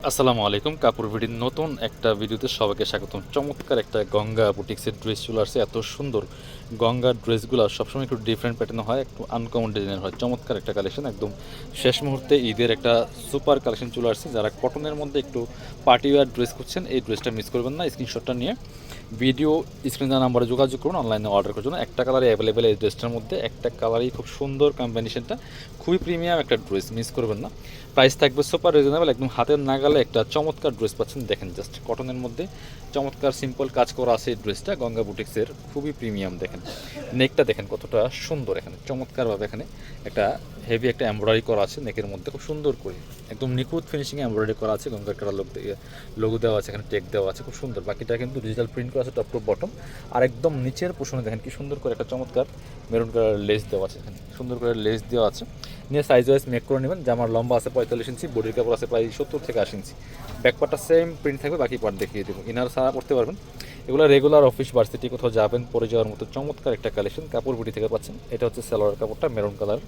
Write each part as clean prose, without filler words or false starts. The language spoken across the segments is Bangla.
আসসালামু আলাইকুম। কাপড় ভিডির নতুন একটা ভিডিওতে সবাইকে স্বাগতম। চমৎকার একটা গঙ্গা বুটিক্সের ড্রেস চলে আসছে। এত সুন্দর গঙ্গার ড্রেসগুলো সবসময় একটু ডিফারেন্ট প্যাটার্ন হয়, একটু আনকমন ডিজাইনের হয়। চমৎকার একটা কালেকশন, একদম শেষ মুহূর্তে ঈদের একটা সুপার কালেকশন চলে আসছে। যারা কটনের মধ্যে একটু পার্টি ওয়্যার ড্রেস খুঁজছেন, এই ড্রেসটা মিস করবেন না। স্ক্রিনশটটা নিয়ে ভিডিও স্ক্রিনে নাম্বারে যোগাযোগ করুন অনলাইনে অর্ডার করার জন্য। একটা কালারই অ্যাভেলেবেল এই ড্রেসটার মধ্যে, একটা কালারই খুব সুন্দর কম্বিনেশনটা, খুবই প্রিমিয়াম একটা ড্রেস, মিস করবেন না। প্রাইস থাকবে সুপার রিজনেবল, একদম হাতের নাগালে একটা চমৎকার ড্রেস পাচ্ছেন। দেখেন জাস্ট কটনের মধ্যে চমৎকার সিম্পল কাজ করা আছে এই ড্রেসটা, গঙ্গা বুটিক্সের, খুবই প্রিমিয়াম। দেখেন নেকটা দেখেন কতটা সুন্দর, এখানে চমৎকারভাবে এখানে একটা হেভি একটা এমব্রয়ডারি করা আছে নেকের মধ্যে, খুব সুন্দর করে একদম নিখুঁত ফিনিশিংয়ে এমব্রয়ডারি করা আছে। গঙ্গার কাটা লোগো দেওয়া আছে, এখানে টেক দেওয়া আছে, খুব সুন্দর। বাকিটা কিন্তু ডিজিটাল প্রিন্ট করা আছে টপ টু বটম। আর একদম নিচের পোষণে দেখেন কি সুন্দর করে একটা চমৎকার মেরুন কালার লেস দেওয়া আছে, এখানে সুন্দর করে লেস দেওয়া আছে। নিয়ে সাইজ ওয়াইজ মেক করে নেবেন। জামার লম্বা আছে 45 ইঞ্চি, বডির কাপড় আছে প্রায় 70 থেকে 80 ইঞ্চি। ব্যাক পার্টটা সেম প্রিন্ট থাকবে, বাকি পার্ট দেখিয়ে দেবো। ইনার সারা করতে পারবেন। এগুলো রেগুলার অফিস ভার্সিটি কোথাও যাবেন পরে যাওয়ার মতো চমৎকার একটা কালেকশন কাপড় বুটি থেকে পাচ্ছেন। এটা হচ্ছে সালোয়ার কাপড়টা মেরুন কালার,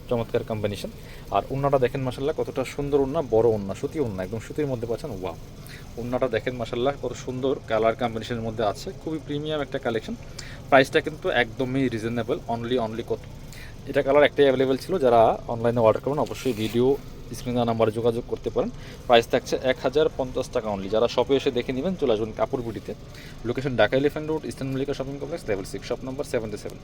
চমৎকার কম্বিনেশন। আর উন্নাটা দেখেন মাসাল্লাহ কতটা সুন্দর উন্না, বড় উন্না, সুতি উন্না, একদম সুতির মধ্যে পাচ্ছেন। ওয়াও, উন্নাটা দেখেন মাসাল্লাহ কত সুন্দর কালার কম্বিনেশনের মধ্যে আছে, খুবই প্রিমিয়াম একটা কালেকশন। প্রাইসটা কিন্তু একদমই রিজনেবল, অনলি কত, এটা কালার একটাই অ্যাভেলেবেল ছিল। যারা অনলাইনে অর্ডার করবেন অবশ্যই ভিডিও স্ক্রিনে নাম্বারে যোগাযোগ করতে পারেন। প্রাইস থাকছে 1050 টাকা অনলি। যারা শপে এসে দেখে নেবেন চলে আসবেন কাপড় বুটিতে। Location Dhaka Elephant Road, Eastern Mallika Shopping Complex, level 6, shop number 77।